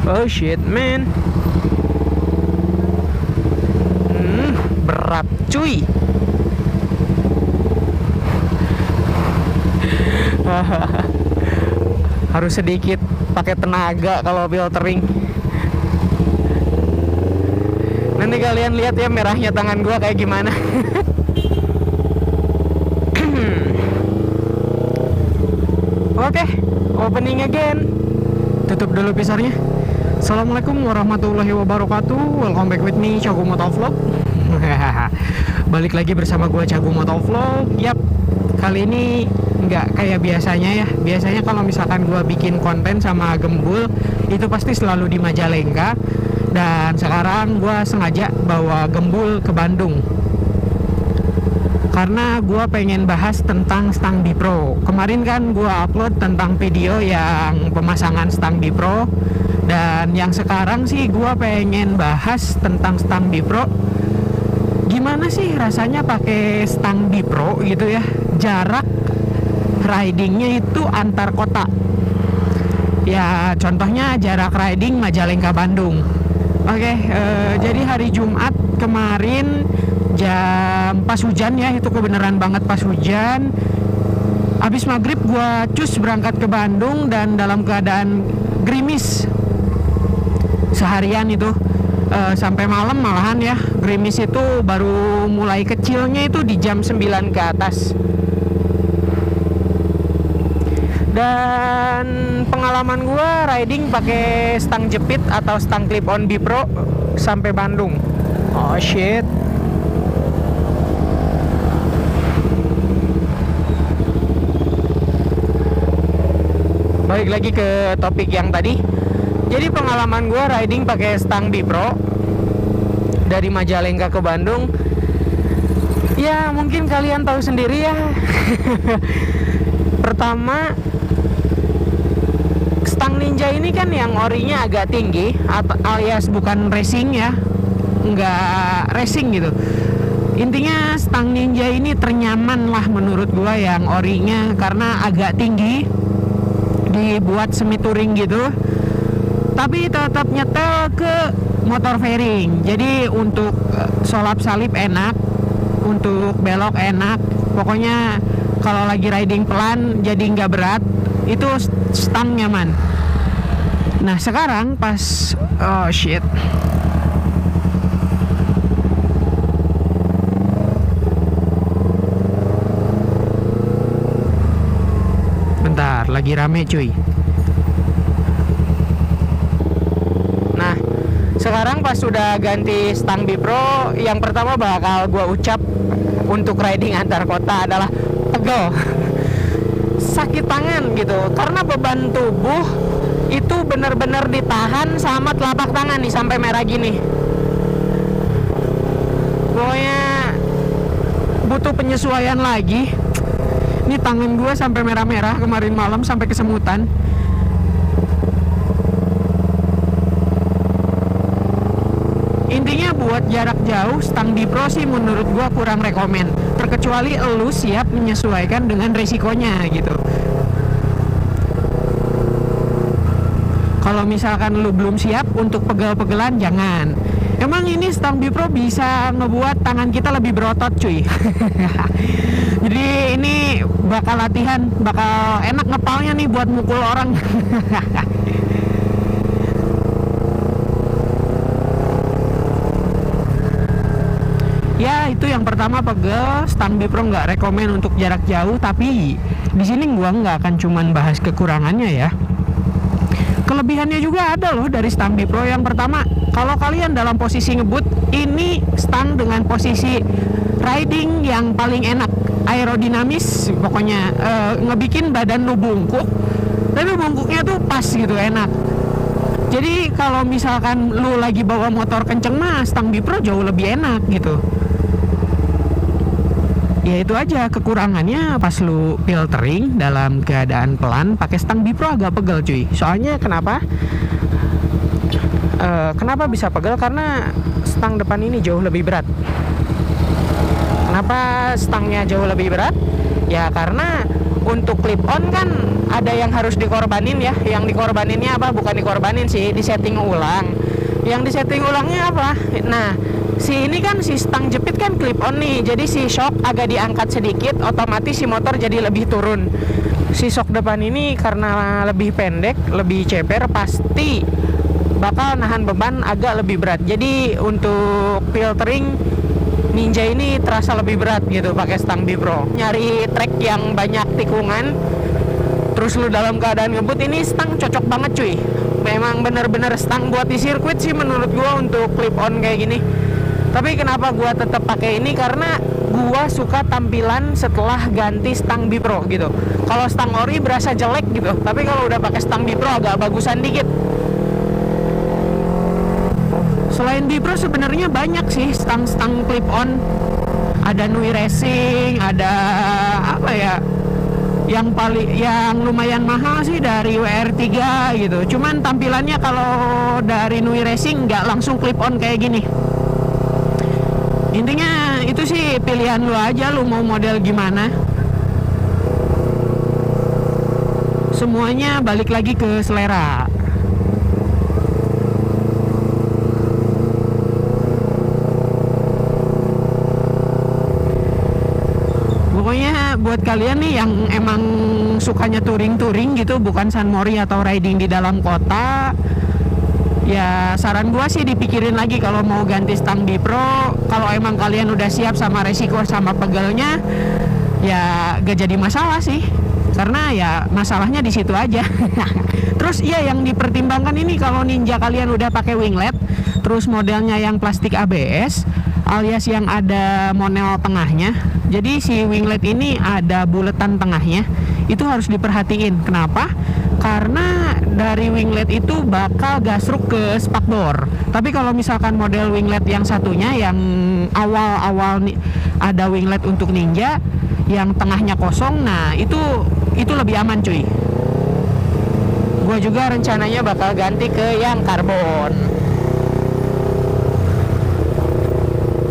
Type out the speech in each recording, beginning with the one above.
Oh shit man. Berat cuy. Harus sedikit pakai tenaga kalau filtering. Nanti kalian lihat ya merahnya tangan gua kayak gimana. Oke, opening again. Tutup dulu pisarnya. Assalamualaikum warahmatullahi wabarakatuh. Welcome back with me, Cagu Motovlog. Balik lagi bersama gue, Cagu Motovlog. Yap, kali ini nggak kayak biasanya ya. Biasanya kalau misalkan gue bikin konten sama Gembul, itu pasti selalu di Majalengka. Dan sekarang gue sengaja bawa Gembul ke Bandung, karena gue pengen bahas tentang Stang Bipro. Kemarin kan gue upload tentang video yang pemasangan Stang Bipro, dan yang sekarang sih gue pengen bahas tentang Stang Bipro. Gimana sih rasanya pakai Stang Bipro gitu ya? Jarak ridingnya itu antar kota. Ya contohnya jarak riding Majalengka Bandung. Oke, jadi hari Jumat kemarin jam pas hujan ya, itu kebenaran banget pas hujan. Abis maghrib gua cus berangkat ke Bandung dan dalam keadaan gerimis seharian itu, sampai malam malahan ya. Gerimis itu baru mulai kecilnya itu di jam 9 ke atas. Dan pengalaman gua riding pakai stang jepit atau stang clip on Bipro sampai Bandung. Oh shit. Balik lagi ke topik yang tadi. Jadi pengalaman gue riding pakai stang Bipro dari Majalengka ke Bandung, ya mungkin kalian tahu sendiri ya. Pertama, stang Ninja ini kan yang orinya agak tinggi, alias bukan racing ya, nggak racing gitu. Intinya stang Ninja ini ternyaman lah menurut gue yang orinya, karena agak tinggi, dibuat semi touring gitu, tapi tetap nyetel ke motor fairing. Jadi untuk solap salip enak, untuk belok enak. Pokoknya kalau lagi riding pelan jadi nggak berat, itu stang nyaman. Nah sekarang pas oh shit, bentar, lagi rame cuy. Nah sekarang pas sudah ganti stang Bipro, yang pertama bakal gua ucap untuk riding antar kota adalah pegel. Sakit tangan gitu, karena beban tubuh itu benar-benar ditahan sama telapak tangan nih sampai merah gini. Pokoknya butuh penyesuaian lagi. Ini tangan gue sampai merah-merah kemarin malam, sampai kesemutan. Intinya buat jarak jauh stang Bipro sih menurut gue kurang rekomen, terkecuali lu siap menyesuaikan dengan resikonya gitu. Kalau misalkan lu belum siap untuk pegel-pegelan, jangan. Emang ini stang Bipro bisa ngebuat tangan kita lebih berotot cuy. Jadi ini bakal latihan, bakal enak ngepalnya nih buat mukul orang. Ya itu yang pertama, pegel. Stang Bipro nggak rekomen untuk jarak jauh, tapi di sini gua nggak akan cuman bahas kekurangannya ya. Kelebihannya juga ada loh dari stang Bipro. Yang pertama, kalau kalian dalam posisi ngebut, ini stang dengan posisi riding yang paling enak, aerodinamis. Pokoknya ngebikin badan lu bungkuk, tapi bungkuknya tuh pas gitu, enak. Jadi kalau misalkan lu lagi bawa motor kenceng mah, stang Bipro jauh lebih enak gitu. Ya itu aja kekurangannya, pas lu filtering dalam keadaan pelan pakai stang Bipro agak pegel cuy. Soalnya kenapa? Kenapa bisa pegel? Karena stang depan ini jauh lebih berat. Kenapa stangnya jauh lebih berat? Ya karena untuk clip on kan ada yang harus dikorbanin ya. Yang dikorbaninnya apa? Bukan dikorbanin sih, disetting ulang. Yang disetting ulangnya apa? Nah, si ini kan si stang jepit kan clip on nih. Jadi si shock agak diangkat sedikit, otomatis si motor jadi lebih turun. Si shock depan ini karena lebih pendek, lebih ceper, pasti bakal nahan beban agak lebih berat. Jadi untuk filtering Ninja ini terasa lebih berat gitu pakai stang Bipro. Nyari track yang banyak tikungan, terus lu dalam keadaan ngebut, ini stang cocok banget cuy. Memang bener-bener stang buat di sirkuit sih menurut gua untuk clip on kayak gini. Tapi kenapa gua tetap pakai ini? Karena gua suka tampilan setelah ganti stang Bipro gitu. Kalau stang ori berasa jelek gitu, tapi kalau udah pakai stang Bipro agak bagusan dikit. Selain Bipro sebenarnya banyak sih stang-stang clip on. Ada Nui Racing, ada apa ya? Yang lumayan mahal sih dari WR3 gitu. Cuman tampilannya kalau dari Nui Racing nggak langsung clip on kayak gini. Intinya itu sih pilihan lu aja, lu mau model gimana. Semuanya balik lagi ke selera. Pokoknya buat kalian nih yang emang sukanya touring-touring gitu, bukan sunmori atau riding di dalam kota, ya saran gua sih dipikirin lagi kalau mau ganti stang Bipro. Kalau emang kalian udah siap sama resiko sama pegelnya, ya gak jadi masalah sih, karena ya masalahnya di situ aja. Terus iya, yang dipertimbangkan ini kalau Ninja kalian udah pakai winglet, terus modelnya yang plastik ABS alias yang ada monel tengahnya. Jadi si winglet ini ada buletan tengahnya, itu harus diperhatiin. Kenapa? Karena dari winglet itu bakal gasruk ke spakbor. Tapi kalau misalkan model winglet yang satunya, yang awal-awal ada winglet untuk Ninja yang tengahnya kosong, nah itu lebih aman cuy. Gua juga rencananya bakal ganti ke yang karbon.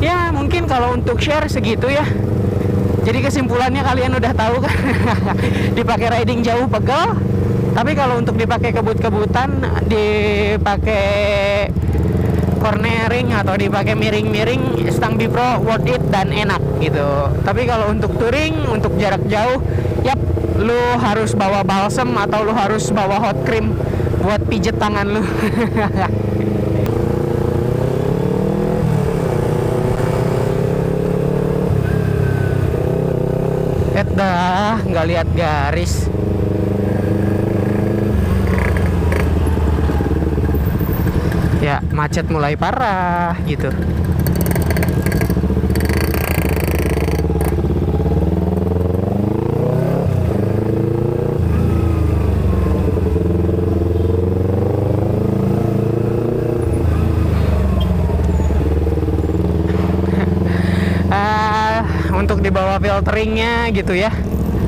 Ya mungkin kalau untuk share segitu ya. Jadi kesimpulannya kalian udah tahu kan. Dipakai riding jauh pegel, tapi kalau untuk dipakai kebut-kebutan, dipakai cornering atau dipakai miring-miring, stang Bipro worth it dan enak gitu. Tapi kalau untuk touring, untuk jarak jauh, yap, lu harus bawa balsem atau lu harus bawa hot cream buat pijet tangan lu. Dah, nggak lihat garis. Ya, macet mulai parah gitu. Untuk dibawa filteringnya gitu ya,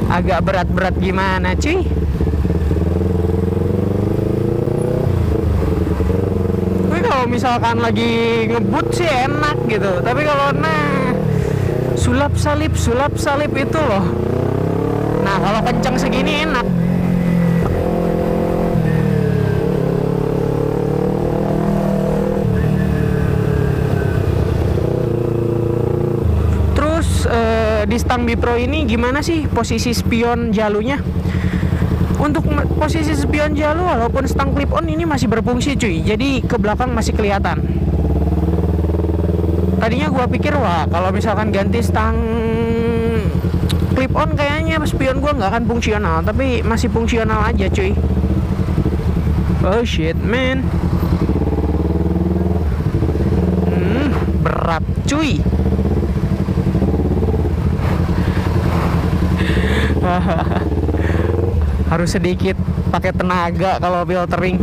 agak berat-berat gimana cuy. Tapi kalau misalkan lagi ngebut sih enak gitu. Tapi kalau sulap salip itu loh, nah kalau kenceng segini enak. Di stang Bipro ini gimana sih posisi spion jalunya? Untuk posisi spion jalu walaupun stang clip on ini masih berfungsi cuy, jadi ke belakang masih kelihatan. Tadinya gua pikir wah kalau misalkan ganti stang clip on kayaknya spion gua nggak akan fungsional, tapi masih fungsional aja cuy. Oh shit man, berat cuy. Harus sedikit pakai tenaga kalau filtering.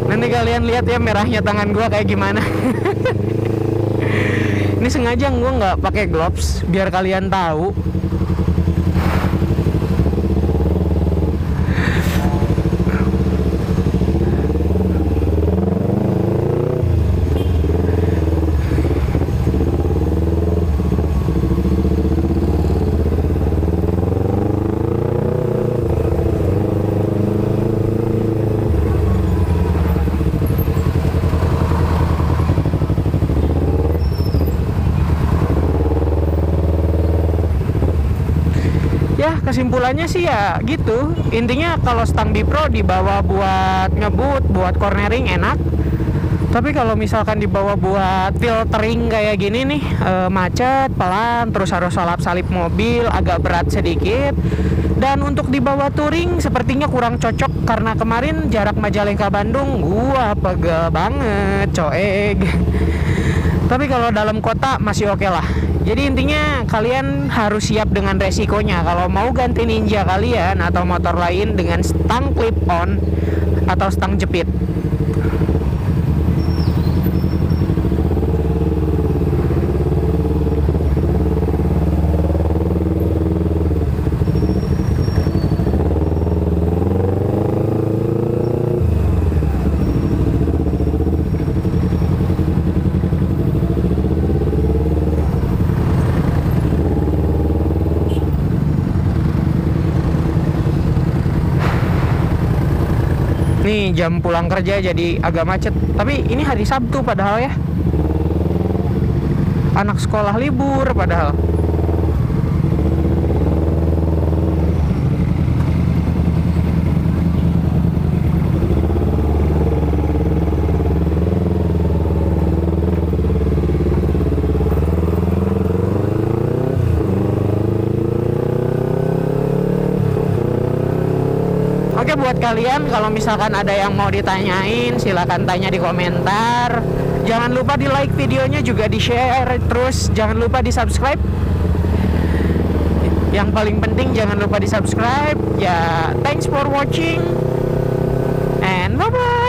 Nanti kalian lihat ya merahnya tangan gua kayak gimana. Ini sengaja gua nggak pakai gloves biar kalian tahu. kesimpulannya sih ya gitu. Intinya kalau stang bipro dibawa buat ngebut, buat cornering enak. Tapi kalau misalkan dibawa buat filtering kayak gini nih, macet, pelan, terus harus salap-salip mobil, agak berat sedikit. Dan untuk dibawa touring sepertinya kurang cocok karena kemarin jarak Majalengka Bandung gua pegel banget, coeg. Tapi kalau dalam kota masih oke lah. Jadi intinya kalian harus siap dengan resikonya. Kalau mau ganti Ninja kalian atau motor lain dengan stang clip on atau stang jepit. Nih jam pulang kerja jadi agak macet. Tapi ini hari Sabtu padahal ya. Anak sekolah libur padahal. Oke, buat kalian kalau misalkan ada yang mau ditanyain silakan tanya di komentar. Jangan lupa di like videonya, juga di share. Terus jangan lupa di subscribe. Yang paling penting jangan lupa di subscribe. Ya, thanks for watching and bye bye.